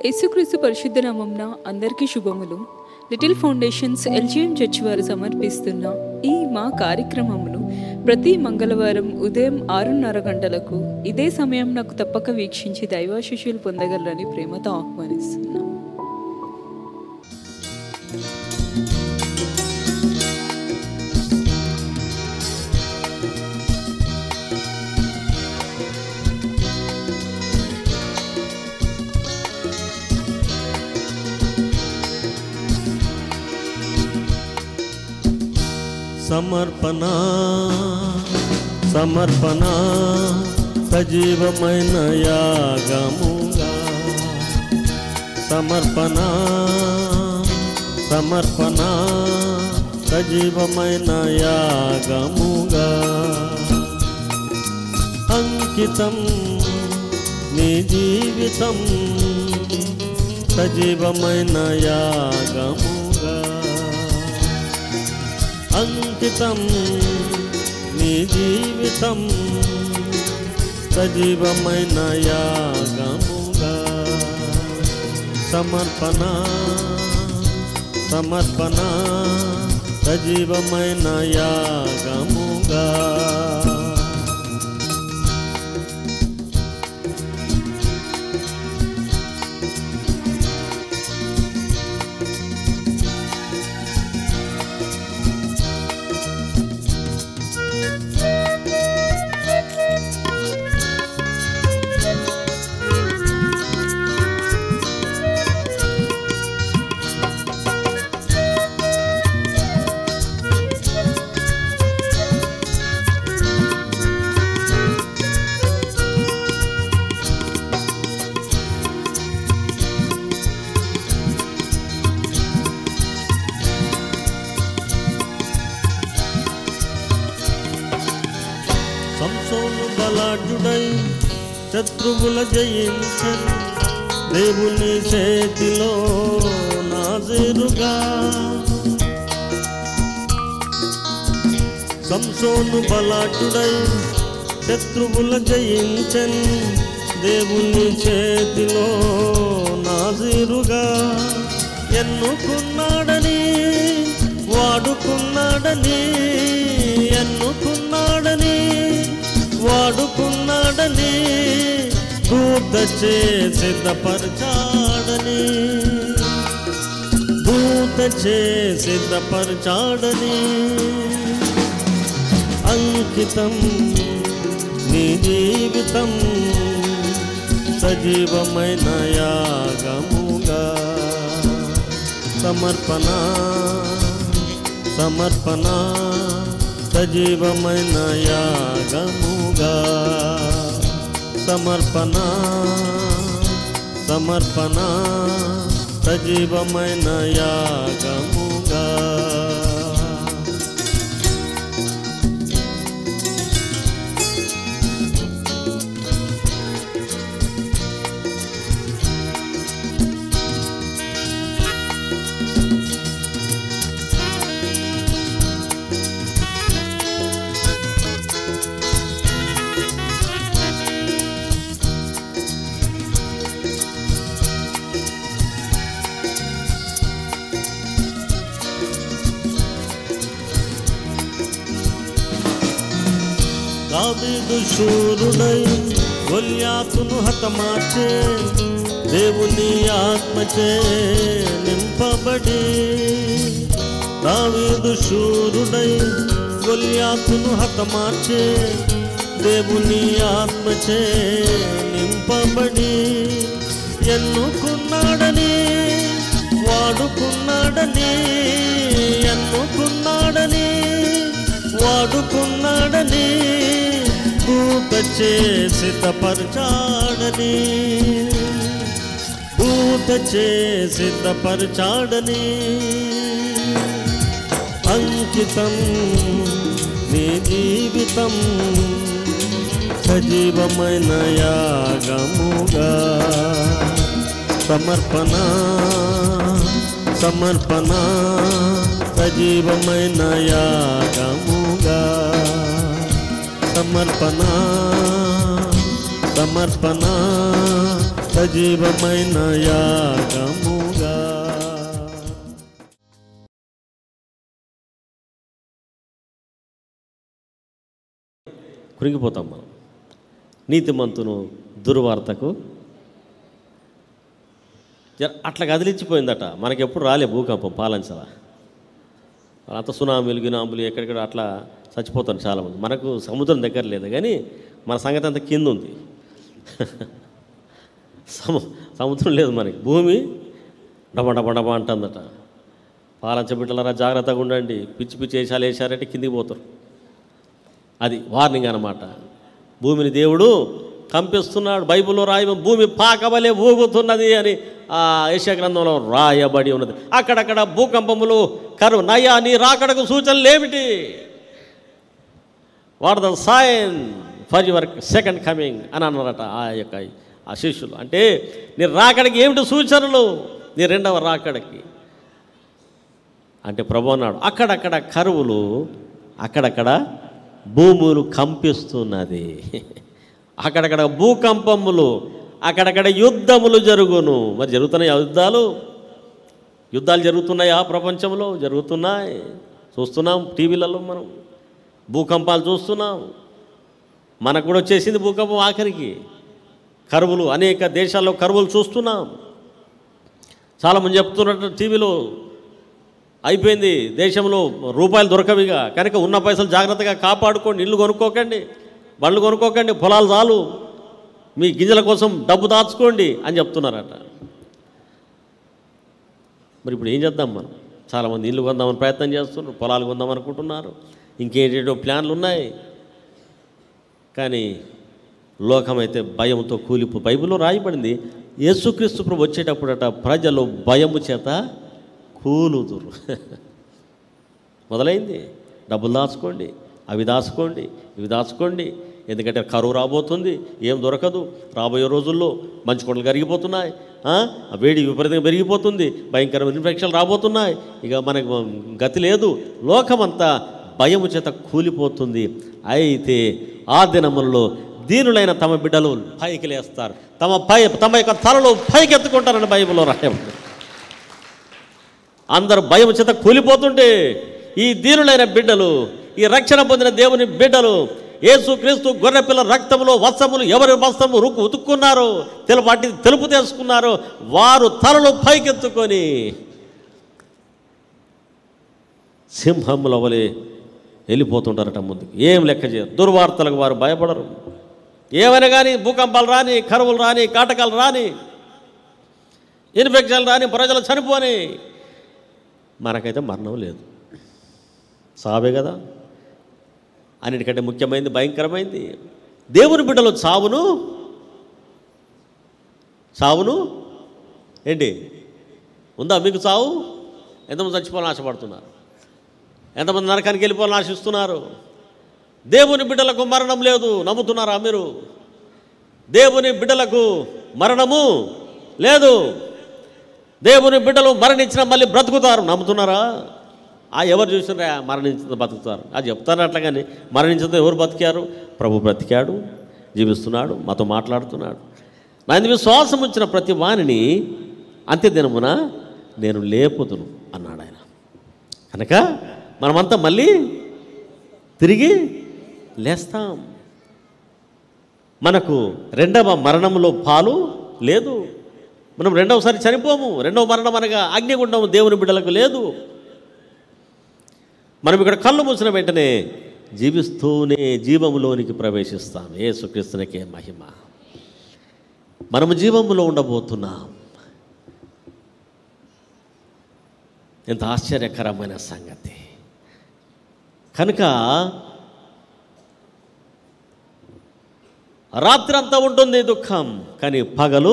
యేసుక్రీస్తు పరిశుద్ధ నామమున అందరికీ శుభములు. లిటిల్ ఫౌండేషన్స్ ఎల్జీఎం చర్చ్ వారు సమర్పిస్తున్న ఈ మా కార్యక్రమమును ప్రతి మంగళవారం ఉదయం 6:30 గంటలకు ఇదే సమయం నాకు తప్పక వీక్షించి దైవాశీస్సులు పొందగలరని ప్రేమతో ఆహ్వానిస్తున్నాం. సమర్పణ సమర్పణ సజీవమైన యాగముగా, సమర్పణ సమర్పణ సజీవమైన యాగముగా, అంకితం నీ జీవితం సజీవమైన యాగముగా, అంకితం నీ జీవితం సజీవమైన యాగముగా, సమర్పణ సమర్పణ సజీవమైన యాగముగా. సంసోను బలాఢ్యుడై శత్రువుల జయించెను, దేవుని చేతిలో నాజీరుగా. సంసోను బలాఢ్యుడై శత్రువుల జయించెను, దేవుని చేతిలో నాజీరుగా. ఎన్నుకున్నాడని వాడుకున్నాడని, ఎన్నుకున్నాడని వాడుకున్నాడని, దూతచే సిద్ధపరచాడని, దూతచే సిద్ధపరచాడని, అంకితం నీ జీవితం సజీవమైన యాగముగా, సమర్పణ సమర్పణ సజీవమైన యాగముగా, సమర్పణ సమర్పణ సజీవమైన యాగముగా. దావీదు శూరుడై గొల్యాతును హతమార్చే, దేవుని ఆత్మచే నింపబడి. దావీదు శూరుడై గొల్యాతును హతమార్చే, దేవుని ఆత్మచే నింపబడి. ఎన్నుకున్నాడని వాడుకున్నాడని, ఎన్నుకున్నాడని వాడుకున్నాడని, దూతచే సిద్ధపరచాడని, దూతచే సిద్ధపరచాడని, అంకితం నీ జీవితం సజీవమైన యాగముగా, సమర్పణ సమర్పణ సజీవమైన యాగముగా, సమర్పణ సమర్పణ సజీవమైన యాగముగా. కృంగిపోతాం మనం. నీతిమంతును దుర్వార్తకు అట్లా కదిలించిపోయిందట. మనకి ఎప్పుడు రాలే భూకంపం పాలంచలా. అంత సునామీలు గినాములు ఎక్కడెక్కడ అట్లా చచ్చిపోతారు చాలామంది. మనకు సముద్రం దగ్గర లేదు కానీ మన సంగతి అంతా కింద ఉంది. సముద్రం లేదు మనకి. భూమి డబా డబా డబా అంటుందట. పాలంచ బిడ్డలరా జాగ్రత్తగా ఉండండి, పిచ్చి పిచ్చి వేషాలు వేసారంటే కిందికి పోతారు. అది వార్నింగ్ అన్నమాట. భూమిని దేవుడు కంపిస్తున్నాడు. బైబిల్లో భూమి పాకవలే ఊగుతున్నది అని ఆ యెషయా గ్రంథంలో రాయబడి ఉన్నది. అక్కడక్కడ భూకంపములు కరువు. నయ్యా నీ రాకడకు సూచనలు ఏమిటి? What the sign for your second coming అని అన్నారట ఆ శిష్యులు. అంటే నీ రాకడికి ఏమిటి సూచనలు, నీ రెండవ రాకడికి అంటే ప్రభు అన్నాడు అక్కడక్కడ కరువులు, అక్కడక్కడ భూములు కంపిస్తున్నది, అక్కడక్కడ భూకంపములు, అక్కడక్కడ యుద్ధములు జరుగును. మరి జరుగుతున్నాయి యుద్ధాలు జరుగుతున్నాయా? ప్రపంచంలో జరుగుతున్నాయి. చూస్తున్నాం టీవీలలో, మనం భూకంపాలు చూస్తున్నాం. మనకు కూడా వచ్చేసింది భూకంపం. ఆఖరికి కరువులు, అనేక దేశాల్లో కరువులు చూస్తున్నాం. చాలామంది చెప్తున్నట్టు టీవీలో అయిపోయింది దేశంలో రూపాయలు దొరకవిగా, కనుక ఉన్న పైసలు జాగ్రత్తగా కాపాడుకోండి, ఇల్లు కొనుక్కోకండి, బండ్లు కొనుక్కోకండి, పొలాలు చాలు, మీ గింజల కోసం డబ్బు దాచుకోండి అని చెప్తున్నారట. మరి ఇప్పుడు ఏం చేద్దాం మనం? చాలామంది ఇల్లు కొందామని ప్రయత్నం చేస్తున్నారు, పొలాలు కొందామనుకుంటున్నారు, ఇంకేంటో ప్లాన్లు ఉన్నాయి. కానీ లోకమైతే భయంతో బైబిల్లో రాయబడింది, యేసుక్రీస్తు ప్రభు వచ్చేటప్పుడట ప్రజలు భయము చేత కూలుదురు. మొదలైంది. డబ్బులు దాచుకోండి, అవి దాచుకోండి, ఇవి దాచుకోండి, ఎందుకంటే కరువు రాబోతుంది, ఏం దొరకదు. రాబోయే రోజుల్లో మంచు కొండలు కరిగిపోతున్నాయి, వేడి విపరీతంగా పెరిగిపోతుంది, భయంకరమైన ఇన్ఫెక్షన్లు రాబోతున్నాయి, ఇక మనకు గతి లేదు. లోకమంతా భయము చేత కూలిపోతుంది. అయితే ఆ దినములలో దీనులైన తమ బిడ్డలు పైకి లేస్తారు, తమ యొక్క తలలు పైకి ఎత్తుకుంటారని బైబిల్లో రాయబడింది. అందరు భయం చేత కూలిపోతుంటే ఈ దీనులైన బిడ్డలు, ఈ రక్షణ పొందిన దేవుని బిడ్డలు, యేసుక్రీస్తు గొర్రెపిల్ల రక్తములో వస్త్రములు ఎవరి వస్త్రము ఉతుక్కున్నారో, తెలుపు తెలుసుకున్నారో, వారు తలలు పైకెత్తుకొని సింహముల వలె వెళ్ళిపోతుంటారట ముందుకు. ఏం లెక్క చేయరు. దుర్వార్తలకు వారు భయపడరు. ఏమైనా కానీ భూకంపాలు రాని, కరువులు రాని, కాటకాలు రాని, ఇన్ఫెక్షన్లు రాని, ప్రజలు చనిపోని, మనకైతే మరణం లేదు, సావే కదా. అన్నిటికంటే ముఖ్యమైనది, భయంకరమైంది, దేవుని బిడ్డలు చావును ఏంటి ఉందా మీకు? చావు. ఎంతమంది చచ్చిపోవాలని ఆశపడుతున్నారు, ఎంతమంది నరకానికి వెళ్ళిపోవాలని ఆశిస్తున్నారు. దేవుని బిడ్డలకు మరణం లేదు, నమ్ముతున్నారా మీరు? దేవుని బిడ్డలకు మరణము లేదు. దేవుని బిడ్డలు మరణించిన మళ్ళీ బ్రతుకుతారు, నమ్ముతున్నారా? ఎవరు చూసినా మరణించిన బతుకుతారు అది చెప్తారు. అట్లా కానీ మరణించిన ఎవరు బతికారు? ప్రభు బ్రతికాడు, జీవిస్తున్నాడు, మాతో మాట్లాడుతున్నాడు. నా విశ్వాసం ఉంచిన ప్రతి వాణిని అంత్యదినమున నేను లేపుదును అన్నాడు ఆయన. కనుక మనమంతా మళ్ళీ తిరిగి లేస్తాం. మనకు రెండవ మరణంలో పాలు లేదు. మనం రెండవసారి చనిపోము. రెండవ మరణం అనగా అగ్నిగుండం దేవుని బిడ్డలకు లేదు. మనం ఇక్కడ కళ్ళు మూసిన వెంటనే జీవిస్తూనే జీవములోనికి ప్రవేశిస్తాం. యేసుక్రీస్తునికే మహిమ. మనము జీవములో ఉండబోతున్నాం. ఎంత ఆశ్చర్యకరమైన సంగతి. కనుక రాత్రి అంతా ఉంటుంది దుఃఖం, కానీ పగలు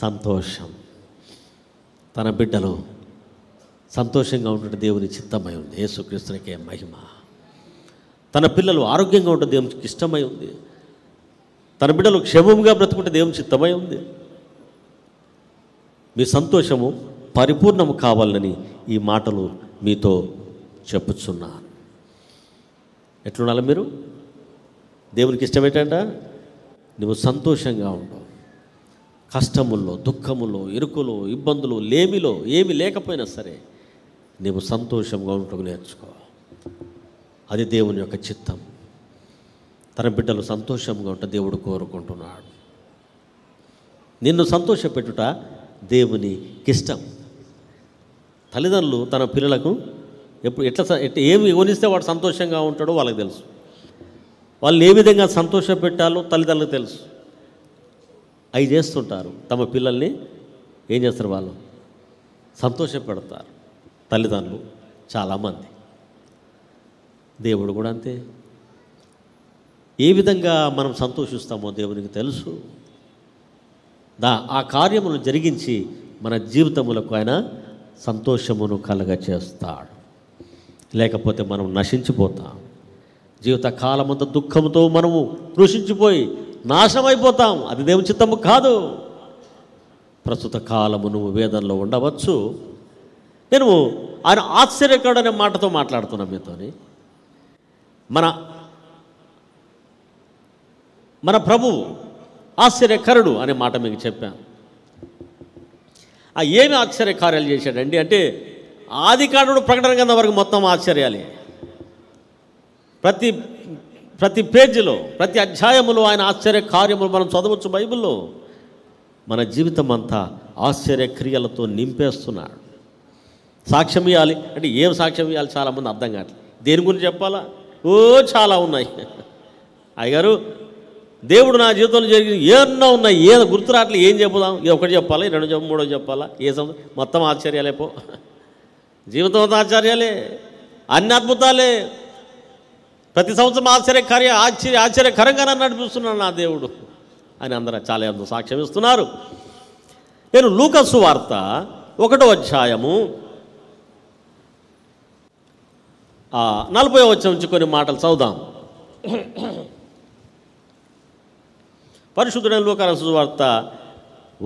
సంతోషం. తన బిడ్డలు సంతోషంగా ఉంటుంటే దేవుని చిత్తమై ఉంది. యేసుక్రీస్తునికే మహిమ. తన పిల్లలు ఆరోగ్యంగా ఉంటే దేవునికి ఇష్టమై ఉంది. తన బిడ్డలు క్షేమంగా బ్రతుకుంటే దేవుని చిత్తమై ఉంది. మీ సంతోషము పరిపూర్ణము కావాలని ఈ మాటలు మీతో చెప్పుచున్నాను. ఎట్లుండాలి మీరు? దేవునికి ఇష్టమేంటంట నువ్వు సంతోషంగా ఉండవు. కష్టముల్లో, దుఃఖములో, ఇరుకులో, ఇబ్బందులు, లేమిలో ఏమి లేకపోయినా సరే నీవు సంతోషంగా ఉండటం నేర్చుకో. అది దేవుని యొక్క చిత్తం. తన బిడ్డలు సంతోషంగా ఉంటే దేవుడు కోరుకుంటున్నాడు. నిన్ను సంతోషపెట్టుట దేవునికి ఇష్టం. తల్లిదండ్రులు తన పిల్లలకు ఎప్పుడు ఎట్లా ఏమి కొనిస్తే వాడు సంతోషంగా ఉంటాడో వాళ్ళకి తెలుసు. వాళ్ళని ఏ విధంగా సంతోషపెట్టాలో తల్లిదండ్రులకు తెలుసు. అవి చేస్తుంటారు. తమ పిల్లల్ని ఏం చేస్తారు? వాళ్ళు సంతోషపెడతారు తల్లిదండ్రులు చాలామంది. దేవుడు కూడా అంతే. ఏ విధంగా మనం సంతోషిస్తామో దేవునికి తెలుసు. ఆ కార్యమును జరిగించి మన జీవితములకు ఆయన సంతోషమును కలగ చేస్తాడు. లేకపోతే మనం నశించిపోతాం. జీవితకాలమంతా దుఃఖంతో మనము కృషించిపోయి నాశనమైపోతాం. అది దేవుని చిత్తము కాదు. ప్రస్తుత కాలము నువ్వు వేదనలో ఉండవచ్చు. నేను ఆయన ఆశ్చర్యకరుడు అనే మాటతో మాట్లాడుతున్నాను మీతోని. మన ప్రభువు ఆశ్చర్యకరుడు అనే మాట మీకు చెప్పాను. ఏమి ఆశ్చర్యకార్యాలు చేశాడండి అంటే ఆదికాండం ప్రకటన గ్రంథం వరకు మొత్తం ఆశ్చర్యాలే. ప్రతి పేజీలో, ప్రతి అధ్యాయములో ఆయన ఆశ్చర్య కార్యములు మనం చదవచ్చు బైబిల్లో. మన జీవితం అంతా ఆశ్చర్యక్రియలతో నింపేస్తున్నాడు. సాక్ష్యం ఇవ్వాలి అంటే ఏం సాక్ష్యం ఇవ్వాలి చాలామంది అర్థం కావట్లేదు. దేని గురించి చెప్పాలా? చాలా ఉన్నాయి. అయ్యగారు దేవుడు నా జీవితంలో జరిగిన ఏమన్నా ఉన్నాయి, గుర్తు రావట్లేదు, ఏం చెప్పుదాం? ఒకటి చెప్పాలా, రెండు మూడో చెప్పాలా? మొత్తం ఆశ్చర్యాలే. జీవితం అంతా ఆశ్చర్యాలే, అన్ని అద్భుతాలే. ప్రతి సంవత్సరం ఆశ్చర్యకరంగా నన్ను నడిపిస్తున్నాడు నా దేవుడు అని అందరూ చాలా సాక్ష్యం ఇస్తున్నారు. నేను లూకా సువార్త 1వ అధ్యాయము 40వ వచనం నుంచి కొన్ని మాటలు చదువుదాం. పరిశుద్ధుడైన లూకా సువార్త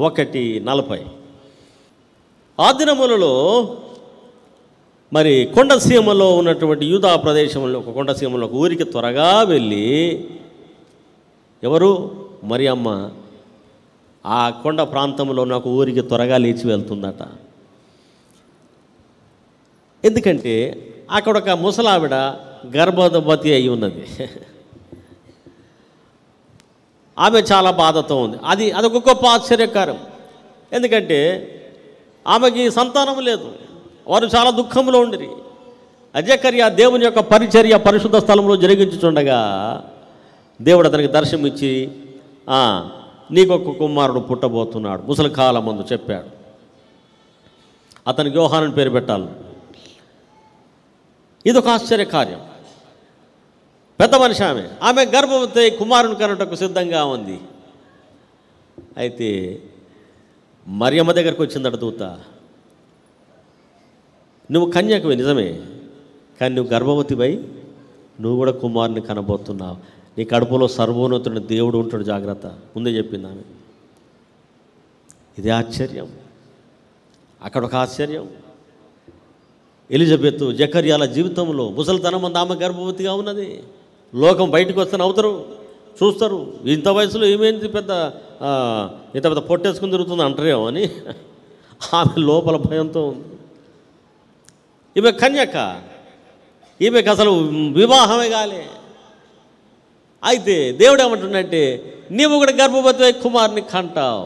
1:40. ఆ దినములలో మరి కొండసీమలో ఉన్నటువంటి యూదా ప్రదేశంలో ఒక కొండసీమలో ఒక ఊరికి త్వరగా వెళ్ళి, ఎవరు? మరియమ్మ ఆ కొండ ప్రాంతంలో ఉన్న ఒక ఊరికి త్వరగా లేచి వెళ్తుందట. ఎందుకంటే అక్కడ ఒక ముసలావిడ గర్భవతి అయి ఉన్నది. ఆమె చాలా బాధతో ఉంది. అదొక గొప్ప ఆశ్చర్యకారం. ఎందుకంటే ఆమెకి సంతానం లేదు. వారు చాలా దుఃఖంలో ఉండిరి. అజకర్య దేవుని యొక్క పరిచర్య పరిశుద్ధ స్థలంలో జరిగించుచుండగా దేవుడు అతనికి దర్శనం ఇచ్చి, నీకొక కుమారుడు పుట్టబోతున్నాడు, ముసలి కాలం ముందు చెప్పాడు. అతనికి యోహాను పేరు పెట్టాలి. ఇదొక ఆశ్చర్యకార్యం. పెద్ద మనిషి ఆమె గర్భవతి కుమారుని కనుటకు సిద్ధంగా ఉంది. అయితే మరియమ్మ దగ్గరికి వచ్చిందట దూత. నువ్వు కన్యకవే నిజమే, కానీ నువ్వు గర్భవతిపై నువ్వు కూడా కుమారుని కనబోతున్నావు. నీ కడుపులో సర్వోన్నతుడు దేవుడు ఉంటాడు, జాగ్రత్త, ముందే చెప్పింది ఆమె. ఇదే ఆశ్చర్యం. అక్కడ ఒక ఆశ్చర్యం. ఎలిజబెత్ జకర్యాల జీవితంలో ముసలితనం అంతా ఆమె గర్భవతిగా ఉన్నది. లోకం బయటకు వస్తే నవ్వుతారు, చూస్తారు. ఇంత వయసులో ఏమైంది, ఇంత పెద్ద పొట్టేసుకుని తిరుగుతుంది అంటారేమో అని ఆమె లోపల భయంతో ఉంది. ఈమె కన్యక, ఈమెకు అసలు వివాహమే కాలే. అయితే దేవుడు ఏమంటున్నట్టే, నీవు కూడా గర్భవతి అయి కుమారుని కంటావు.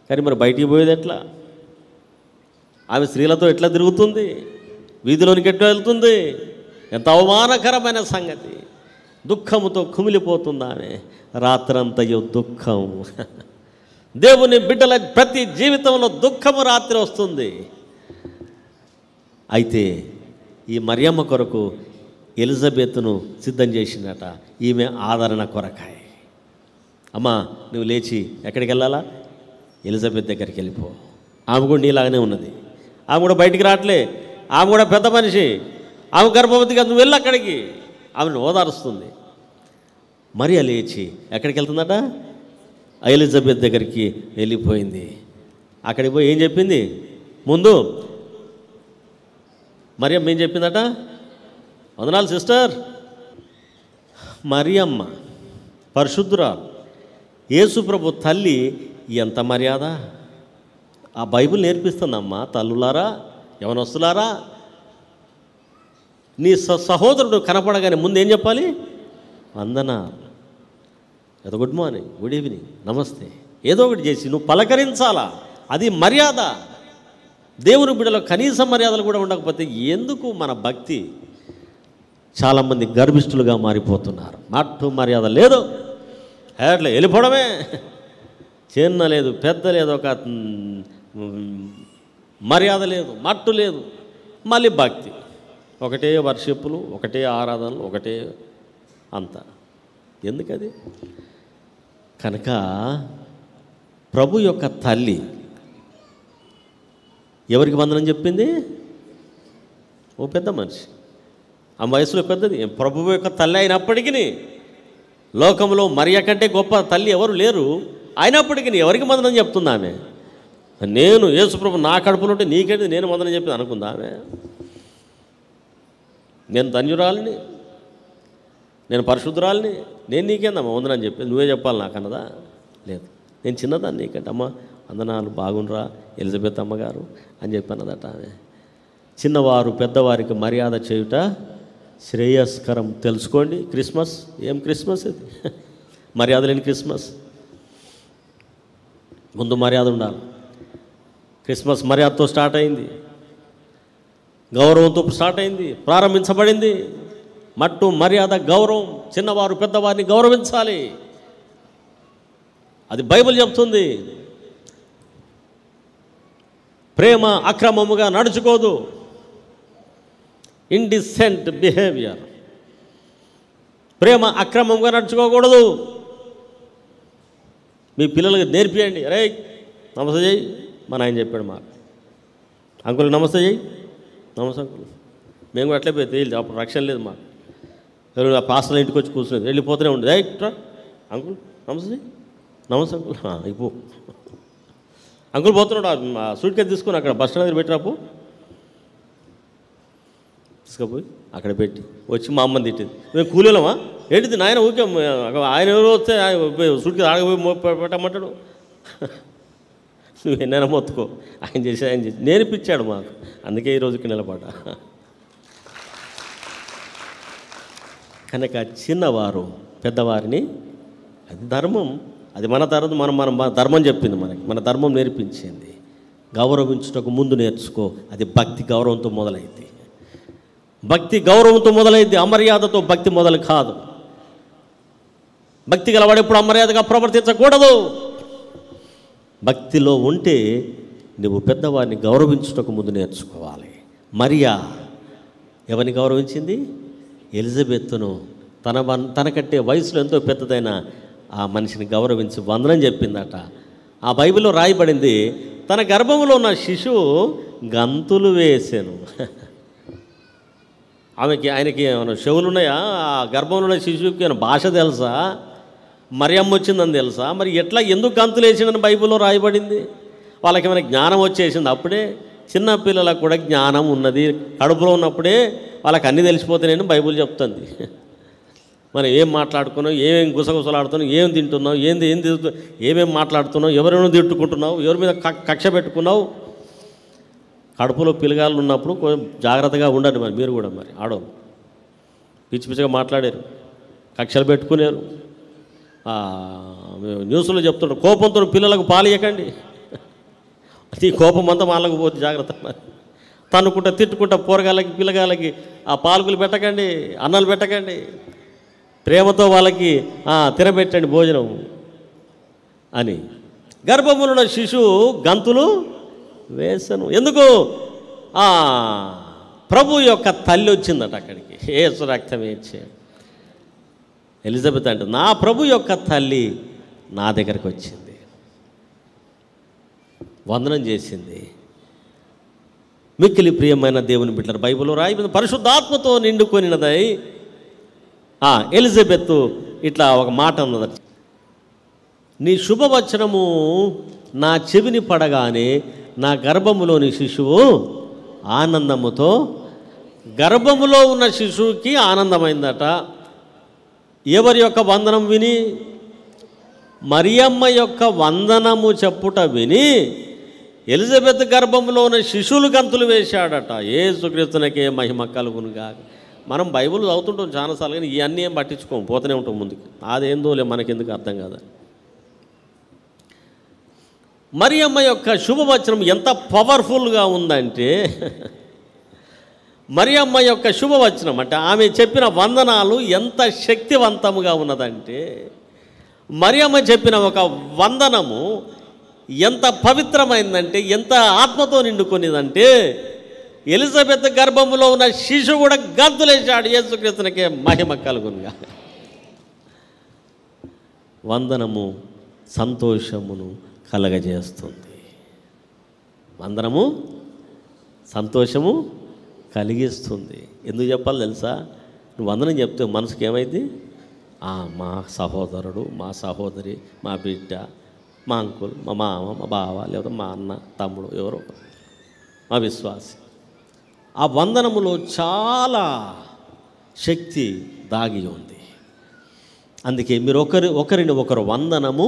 కానీ మరి బయటికి పోయేది ఎట్లా? ఆమె స్త్రీలతో ఎట్లా తిరుగుతుంది, వీధిలోనికి ఎట్లా వెళ్తుంది? ఎంత అవమానకరమైన సంగతి. దుఃఖముతో కుమిలిపోతుంది ఆమె. రాత్రంతయు దుఃఖం. దేవుని బిడ్డల ప్రతి జీవితంలో దుఃఖము రాత్రి వస్తుంది. అయితే ఈ మరియమ్మ కొరకు ఎలిజబెత్ను సిద్ధం చేసిందట. ఈమె ఆదరణ కొరకాయ. అమ్మా నువ్వు లేచి ఎక్కడికి వెళ్ళాలా? ఎలిజబెత్ దగ్గరికి వెళ్ళిపో. ఆమె కూడా నీలాగానే ఉన్నది. ఆమె కూడా బయటికి రావట్లే. ఆమె కూడా పెద్ద మనిషి. ఆమె గర్భవతిగా నువ్వు వెళ్ళి అక్కడికి. ఆమెను ఓదారుస్తుంది. మరియ లేచి ఎక్కడికి వెళ్తుందట? ఎలిజబెత్ దగ్గరికి వెళ్ళిపోయింది. అక్కడికి పోయి ఏం చెప్పింది? ముందు మరియమ్మ ఏం చెప్పిందట? వందనాలు సిస్టర్. మరియమ్మ పరిశుద్ధురాలు, యేసుప్రభు తల్లి ఎంత మర్యాద! ఆ బైబిల్ నేర్పిస్తుందమ్మా. తల్లులారా, యవనస్తులారా, నీ సహోదరుడు కనపడగానే ముందు ఏం చెప్పాలి? వందనాలు, ఏదో గుడ్ మార్నింగ్, గుడ్ ఈవినింగ్, నమస్తే, ఏదో ఒకటి చేసి నువ్వు పలకరించాలా. అది మర్యాద. దేవుని బిడ్డలో కనీస మర్యాదలు కూడా ఉండకపోతే ఎందుకు మన భక్తి? చాలామంది గర్భిష్ఠులుగా మారిపోతున్నారు. మట్టు మర్యాద లేదు, అట్లా వెళ్ళిపోవడమే. చిన్న లేదు, పెద్ద లేదు, ఒక మర్యాద లేదు, మట్టు లేదు. మళ్ళీ భక్తి ఒకటే, వర్షిప్పులు ఒకటే, ఆరాధనలు ఒకటే, అంత ఎందుకది? కనుక ప్రభు యొక్క తల్లి ఎవరికి వందనం చెప్పింది? ఓ పెద్ద మనిషి, ఆ వయసులో పెద్దది, ప్రభువు యొక్క తల్లి అయినప్పటికీ, లోకంలో మరియ కంటే గొప్ప తల్లి ఎవరు లేరు. అయినప్పటికీ ఎవరికి వందనం చెప్తుంది ఆమె? నేను యేసుప్రభు నా కడుపులో ఉంటే నీకేంటి నేను వందనం చెప్పింది అనుకుందా ఆమె? నేను ధన్యురాలిని, నేను పరిశుద్ధురాలిని, నేను నీకేందమ్మా వందనని చెప్పి నువ్వే చెప్పాలి నాకన్నదా? లేదు, నేను చిన్నదాన్ని నీకంటే. అమ్మ వందనాలు, బాగుండ్రా ఎలిజబెత్ అమ్మగారు అని చెప్పన్నదట ఆమె. చిన్నవారు పెద్దవారికి మర్యాద చేయుట శ్రేయస్కరం. తెలుసుకోండి. క్రిస్మస్ ఏం క్రిస్మస్ ఇది? మర్యాద లేని క్రిస్మస్. ముందు మర్యాద ఉండాలి. క్రిస్మస్ మర్యాదతో స్టార్ట్ అయింది, గౌరవంతో స్టార్ట్ అయింది, ప్రారంభించబడింది. మట్టు మర్యాద, గౌరవం. చిన్నవారు పెద్దవారిని గౌరవించాలి. అది బైబిల్ చెప్తుంది. ప్రేమ అక్రమముగా నడుచుకోదు. Indecent behaviour. ప్రేమ అక్రమంగా నడుచుకోకూడదు. మీ పిల్లలకి నేర్పియండి. అరే నమస్తే చెయ్యి, మన ఆయన చెప్పాడు మాకు. అంకుల్ నమస్తే చెయ్యి, నమస్తే అంకుల్. మేము కూడా అట్లే పోతే అప్పుడు రక్షణ లేదు మాకు. ఎవరు ఆ పాస్టర్ల ఇంటికి వచ్చి కూర్చునేది, వెళ్ళిపోతూనే ఉండేది. రా అంకుల్ నమస్తే చెయ్యి, నమస్తే అంకుల్. ఇప్పు అంకుల్ పోతున్నాడు, ఆ సూట్ కేసు తీసుకుని అక్కడ బస్ స్టాండ్ దగ్గర పెట్టిరాపు, తీసుకుపోయి అక్కడ పెట్టి వచ్చి మా అమ్మని తిట్టింది. మేము కూలీలమా ఏంటిది నాయన? ఊరికే ఆయన ఎవరో వస్తే సూట్ కేసు ఆడపోయి పెట్టమంటాడు. నువ్వు ఎన్నైనా మొత్తుకో, ఆయన చేసి నేర్పించాడు మాకు. అందుకే ఈరోజుకి నిలబడ్డా. కనుక చిన్నవారు పెద్దవారిని, అది ధర్మం, అది మన ధర్మం. మన ధర్మం చెప్పింది మనకి, మన ధర్మం నేర్పించింది. గౌరవించుటకు ముందు నేర్చుకో. అది భక్తి గౌరవంతో మొదలైంది. భక్తి గౌరవంతో మొదలైంది, అమర్యాదతో భక్తి మొదలు కాదు. భక్తి గలవాడు ఎప్పుడు అమర్యాదగా ప్రవర్తించకూడదు. భక్తిలో ఉంటే నువ్వు పెద్దవారిని గౌరవించుటకు ముందు నేర్చుకోవాలి. మరియా ఎవరిని గౌరవించింది? ఎలిజబెత్తును. తనకంటే వయసులో ఎంతో పెద్దదైన ఆ మనిషిని గౌరవించి వందనం చెప్పిందట. ఆ బైబిల్లో రాయబడింది, తన గర్భంలో ఉన్న శిశువు గంతులు వేసాను. ఆయనకి ఏమైనా చెవులు ఉన్నాయా? ఆ గర్భంలో ఉన్న శిశువుకి ఏమైనా భాష తెలుసా? మరియమ్మ వచ్చిందని తెలుసా? మరి ఎట్లా ఎందుకు గంతులు వేసిందని బైబిల్లో రాయబడింది. వాళ్ళకి ఏమైనా జ్ఞానం వచ్చేసింది అప్పుడే? చిన్న పిల్లలకు కూడా జ్ఞానం ఉన్నది. కడుపులో ఉన్నప్పుడే వాళ్ళకి అన్నీ తెలిసిపోతాయని బైబిల్ చెప్తుంది. మనం ఏం మాట్లాడుకున్నావు, ఏమేం గుసగుసలాడుతున్నావు, ఏం తింటున్నావు, ఏమేం మాట్లాడుతున్నావు, ఎవరైనా తిట్టుకుంటున్నావు, ఎవరి మీద కక్ష పెట్టుకున్నావు. కడుపులో పిల్లగాళ్ళు ఉన్నప్పుడు కొంచెం జాగ్రత్తగా ఉండండి. మరి మీరు కూడా మరి ఆడవాళ్ళు పిచ్చి పిచ్చిగా మాట్లాడారు, కక్షలు పెట్టుకునేరు. న్యూస్లో చెప్తుంటారు, కోపంతో పిల్లలకు పాలియకండి. ఈ కోపం అంతా వాళ్ళకు పోతే జాగ్రత్త. మరి తన్నుకుంటా తిట్టుకుంటా పోరగాళ్ళకి పిల్లగాళ్ళకి ఆ పాలకులు పెట్టకండి, అన్నాలు పెట్టకండి. ప్రేమతో వాళ్ళకి తినబెట్టండి భోజనం అని. గర్భములో శిశువు గంతులు వేసను. ఎందుకు? ప్రభు యొక్క తల్లి వచ్చిందట అక్కడికి. యేసు రక్తం వేయించాడు. ఎలిజబెత్ అంటే నా ప్రభు యొక్క తల్లి నా దగ్గరికి వచ్చింది, వందనం చేసింది. మిక్కిలి ప్రియమైన దేవుని బిడ్డలు, బైబిల్లో రాయబడింది, పరిశుద్ధాత్మతో నిండుకొనినదై ఎలిజబెత్ ఇట్లా ఒక మాట అన్నదట, నీ శుభవచనము నా చెవిని పడగానే నా గర్భములోని శిశువు ఆనందముతో, గర్భములో ఉన్న శిశువుకి ఆనందమైందట. ఎవరి యొక్క వందనం విని? మరియమ్మ యొక్క వందనము చెప్పుట విని ఎలిజబెత్ గర్భంలో ఉన్న శిశువులు గంతులు వేశాడట. యేసుక్రీస్తునికే మహిమ కలుగునుగా. మనం బైబిల్ చదువుతుంటాం చాలాసార్లు, కానీ ఇవన్నీ ఏం పట్టించుకోము, పోతూనే ఉంటాం ముందుకు. అదేందోలే మనకెందుకు అర్థం కాదు. మరియమ్మ యొక్క శుభవచనం ఎంత పవర్ఫుల్గా ఉందంటే, మరియమ్మ యొక్క శుభవచనం అంటే ఆమె చెప్పిన వందనాలు ఎంత శక్తివంతముగా ఉన్నదంటే, మరియమ్మ చెప్పిన ఒక వందనము ఎంత పవిత్రమైందంటే, ఎంత ఆత్మతో నిండుకొనిదంటే, ఎలిజబెత్ గర్భములో ఉన్న శిశువు కూడా గంతులేశాడు. యేసుక్రీస్తునికే మహిమ కలుగునుగా. వందనము సంతోషమును కలగజేస్తుంది. వందనము సంతోషము కలిగిస్తుంది. ఎందుకు చెప్పాలి తెలుసా? నువ్వు వందనం చెప్తే మనసుకి ఏమైంది? మా సహోదరుడు, మా సహోదరి, మా బిడ్డ, మా అంకుల్, మా మామ, మా బావ, లేదా మా అన్న, తమ్ముడు, ఎవరో మా విశ్వాసి. ఆ వందనములో చాలా శక్తి దాగి ఉంది. అందుకే మీరు ఒకరిని ఒకరు వందనము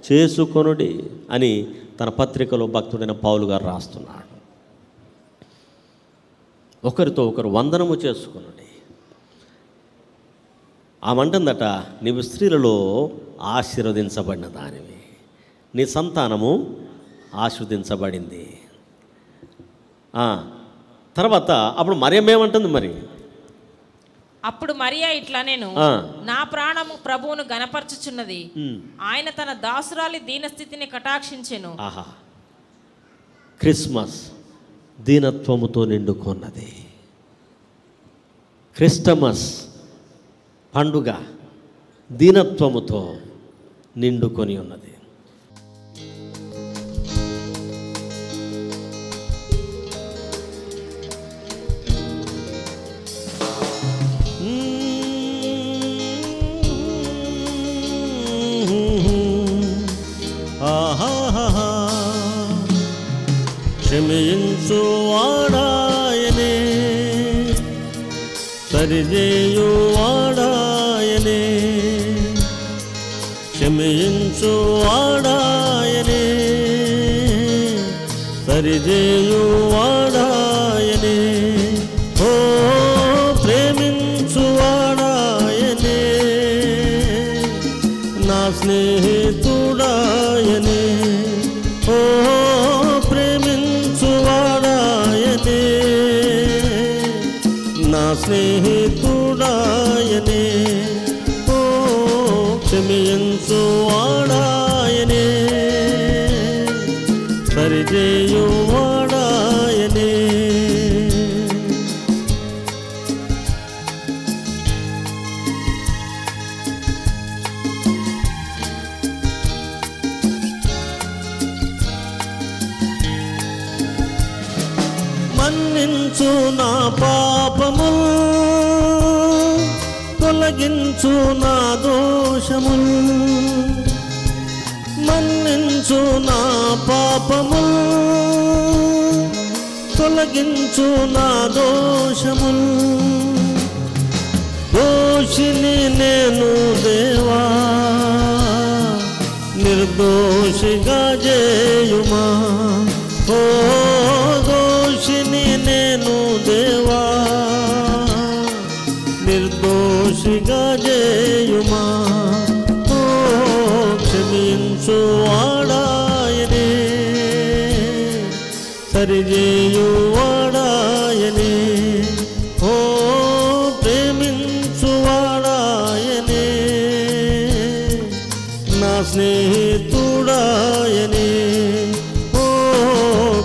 చేసుకొనుడి అని తన పత్రికలో భక్తుడైన పౌలు గారు రాస్తున్నాడు. ఒకరితో ఒకరు వందనము చేసుకొనుడి. ఆమంటుందట, నీవు స్త్రీలలో ఆశీర్వదించబడిన దానివి, నీ సంతానము ఆశీర్వదించబడింది. తర్వాత అప్పుడు మరియమ్మ ఏమంటుంది మరి? అప్పుడు మరియా ఇట్లా, నేను నా ప్రాణము ప్రభువును గణపరచుచున్నది, ఆయన తన దాసురాలి దీనస్థితిని కటాక్షించెను. ఆహా, క్రిస్మస్ దీనత్వముతో నిండుకున్నది. క్రిస్టమస్ పండుగ దీనత్వముతో నిండుకొని ఉన్నది. క్షమించు వాడాయనే, సరిచేయు వాడాయనే, క్షమించు వాడాయనే, సరిచేయు వాడాయనే, ఓ ప్రేమించు వాడాయనే, నా స్నేహితుడాయనే, ఓ ప్రేమించువాడాయనే, నా స్నేహితుడాయనే, ఓ క్షమించువాడాయనే, సరిచేయువాడాయనే. మన్నించు నా పాపము, తొలగించు నా దోషము, మన్నించు నా పాపము, తొలగించు నా దోషము, దోషిని నేను దేవా, నిర్దోషిగా చేయుమా, ఓ దోషిని నేను దేవా, నిర్దోషిగా చేయుమా, ఓ క్షమించు వాడాయనే, సరిచేయు వాడాయనే, ఓ ప్రేమించు వాడాయనే, నా స్నేహితుడాయనే, ఓ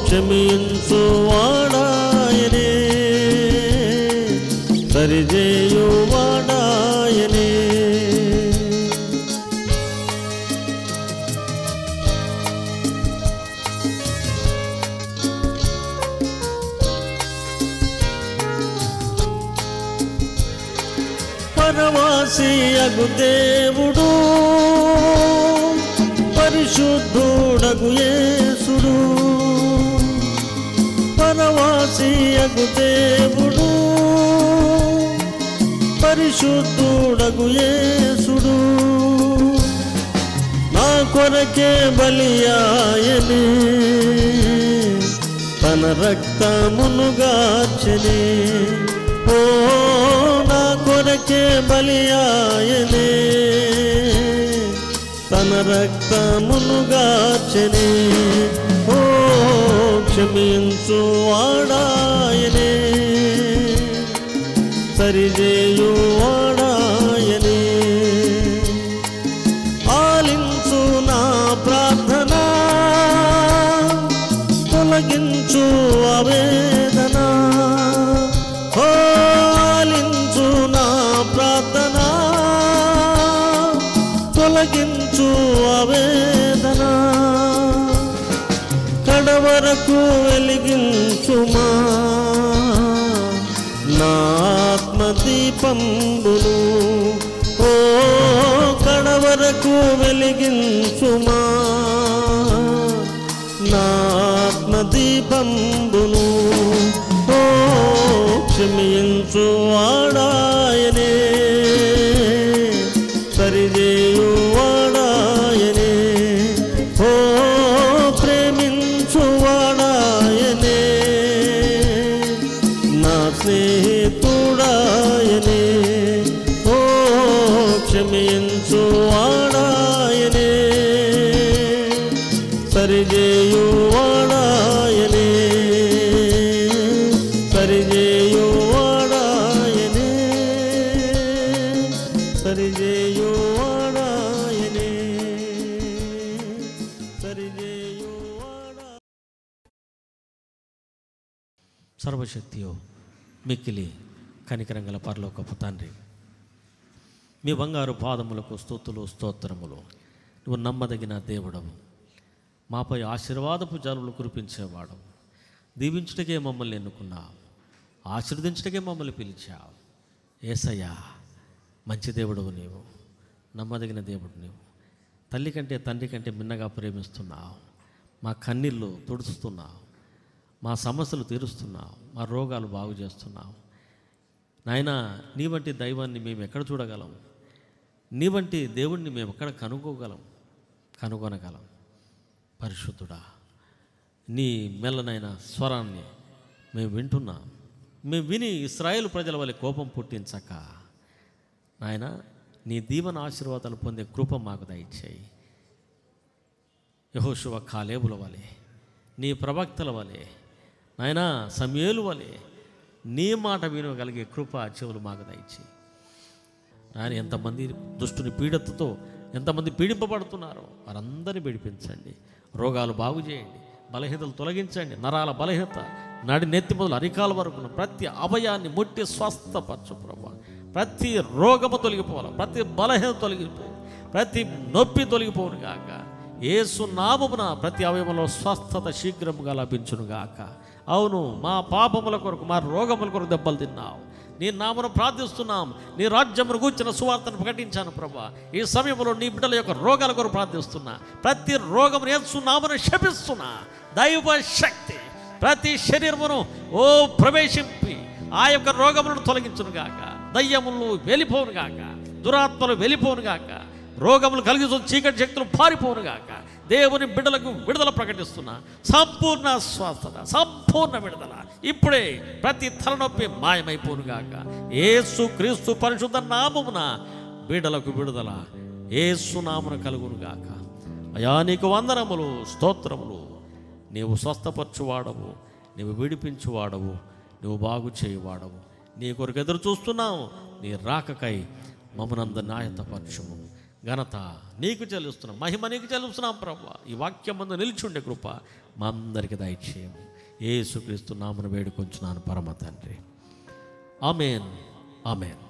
క్షమించు వాడాయనే, సరిచేయు వాడాయనే. పరవాసి అగు దేవుడు, పరిశుద్ధుడగు యేసుడు, పరవాసి అగు దేవుడు, పరిశుద్ధుడగు యేసుడు, నా కొరకే బలియాయనే, తన రక్తమును గార్చెనే. ఓ నా కొరకే బలియాయనే, తన రక్తమును గార్చెనే. ఓ క్షమించు వాడాయనే, సరిచేయు వాడాయనే. ఆలించు నా ప్రార్థన, తొలగించు ఆవేదన. ఆలించు నా ప్రార్థన, తొలగించు ఆవేదన. కడవరకు వెలిగించుమా నా ఆత్మదీపంబును. ఓ కడవరకు వెలిగించుమా నా ఆత్మదీపంబును. ఓ క్షమించు వాడాయనే, సరిచేయు వాడాయనే. ఓ ప్రేమించు వాడాయనే, నా స్నేహితుడాయనే. ఓ క్షమించు వాడాయనే, సరిచేయు వాడాయనే, సరిచేయు వాడాయనే, సరిచేయు వాడాయనే, సరిచేయు వాడా. సర్వశక్తియో మిక్కిలి కనికరంగల పరలోకపు తండ్రి, మీ బంగారు పాదములకు స్తుతులు స్తోత్రములు. నువ్వు నమ్మదగిన దేవుడవు, మాపై ఆశీర్వాదపు జలులు కురిపించేవాడు. దీవించుటకే మమ్మల్ని ఎన్నుకున్నావు, ఆశీర్వదించుటకే మమ్మల్ని పిలిచావు. యేసయ్యా, మంచి దేవుడవు నీవు, నమ్మదగిన దేవుడు నీవు. తల్లి కంటే తండ్రి కంటే మిన్నగా ప్రేమిస్తున్నావు. మా కన్నీళ్ళు తుడుస్తున్నావు, మా సమస్యలు తీరుస్తున్నావు, మా రోగాలు బాగు చేస్తున్నావు. నాయనా, నీ వంటి దైవాన్ని మేము ఎక్కడ చూడగలం? నీ వంటి దేవుణ్ణి మేము ఎక్కడ కనుగొనగలం? పరిశుద్ధుడా, నీ మెల్లనైన స్వరాన్ని మేము వింటున్నాం. మేము విని ఇశ్రాయేలు ప్రజల వలె కోపం పుట్టించక నాయన, నీ దీవెన ఆశీర్వాదాలు పొందే కృప మాకు దయచేయి. యెహోషువ కాలేబుల వలె, నీ ప్రవక్తల వలె, నాయన సమూయేలు వలె నీ మాట వినగలిగే కృప చెవులు మాకు దయచేయి. నాయన, ఎంతమంది దుష్టుని పీడతతో ఎంతమంది పీడింపబడుతున్నారో వారందరినీ విడిపించండి. రోగాలు బాగు చేయండి, బలహీనతలు తొలగించండి. నరాల బలహీనత, నడి నెత్తి మొదలు అరికాల వరకు ప్రతి అభయాన్ని ముట్టి స్వస్థపరచు ప్రభా. ప్రతి రోగము తొలగిపోవాలి, ప్రతి బలహీనత తొలగిపోవాలి, ప్రతి నొప్పి తొలగిపోవును గాక. యేసు నామమున ప్రతి అవయవంలో స్వస్థత శీఘ్రముగా లభించును గాక. అవును, మా పాపముల కొరకు, మా రోగముల కొరకు దెబ్బలు తిన్నావు. నీ నామను ప్రార్థిస్తున్నాం. నీ రాజ్యమును గూర్చిన సువార్తను ప్రకటించాను ప్రభా. ఈ సమయంలో నీ బిడ్డల యొక్క రోగాల కొరకు ప్రార్థిస్తున్నా. ప్రతి రోగమును యేసు నామమున శపిస్తున్నా. దైవ శక్తి ప్రతి శరీరమును ప్రవేశింపి ఆ యొక్క రోగములను తొలగించును గాక. దయ్యములు వెళ్ళిపోను గాక, దురాత్మలు వెళ్ళిపోను గాక, రోగములు కలిగిస్తున్న చీకటి శక్తులు పారిపోను గాక. దేవుని బిడ్డలకు విడుదల ప్రకటిస్తున్నా. సంపూర్ణ స్వస్థత, సంపూర్ణ విడుదల ఇప్పుడే. ప్రతి తలనొప్పి మాయమైపోను గాక. యేసు క్రీస్తు పరిశుద్ధ నామమున బిడ్డలకు విడుదల యేసు నామమున కలుగును గాక. అయా, నీకు వందనములు, స్తోత్రములు. నీవు స్వస్థపరచువాడవు, నీవు విడిపించువాడవు, నువ్వు బాగు చేయువాడవు. నీ కొరకు ఎదురు చూస్తున్నావు. నీ రాకకై మమ్మనందరినీ ఆయత్తపరచుము. ఘనత నీకు చెల్లిస్తున్నాం, మహిమ నీకు చెల్లిస్తున్నాం ప్రభా. ఈ వాక్యం ముందు నిలిచుండే కృప మా అందరికీ దయచేయము. యేసుక్రీస్తు నామమున వేడుకొంచున్నాను పరమ తండ్రి. ఆమేన్, ఆమేన్.